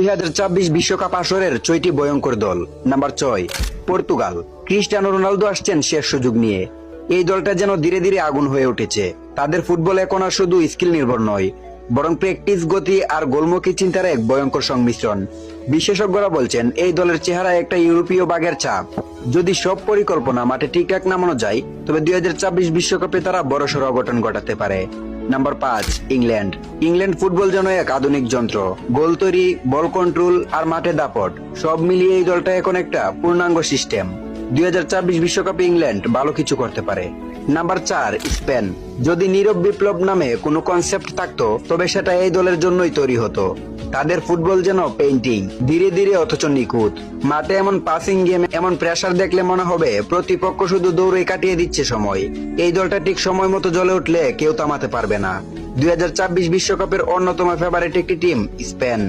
2026 বিশ্বকাপ আসরের 6টি ভয়ঙ্কর দল। Number 6, Portugal. ক্রিস্টিয়ানো রোনালদো আসছেন শেষ সুযোগ নিয়ে। এই দলটা যেন ধীরে ধীরে আগুন হয়ে উঠেছে। তাদের ফুটবল এখন আর শুধু স্কিল নির্ভর নয়, বরং প্র্যাকটিস, গতি আর গোলমুখী চিন্তার এক ভয়ঙ্কর সংমিশ্রণ। বিশেষজ্ঞরা বলছেন এই দলের চেহারা একটা ইউরোপীয় বাঘের ছাপ। যদি সব পরিকল্পনা মাঠে ঠিকঠাক নামানো যায়, তবে 2026 বিশ্বকাপে তারা বড়সড় অঘটন ঘটাতে পারে। Number 5, England. ইংল্যান্ড ফুটবল যেন এক আধুনিক যন্ত্র। গোল তৈরি, বল কন্ট্রোল আর মাঠে দাপট, সব মিলিয়ে এই দলটা এখন একটা পূর্ণাঙ্গ সিস্টেম। 2026 বিশ্বকাপে ইংল্যান্ড ভালো কিছু করতে পারে। Number 4, Spain. যদি নীরব বিপ্লব নামে কোনো কনসেপ্ট থাকতো, তবে সেটা এই দলের জন্যই তৈরি হতো। তাদের ফুটবল যেন পেইন্টিং, ধীরে ধীরে অথচ নিখুঁত। মাঠে এমন পাসিং গেম, এমন প্রেসার দেখলে মনে হবে প্রতিপক্ষ শুধু দৌড়ে কাটিয়ে দিচ্ছে সময়। এই দলটা ঠিক সময় মতো জ্বলে উঠলে কেউ থামাতে পারবে না। 2026 বিশ্বকাপের অন্যতম ফেভারিট একটি টিম স্পেন।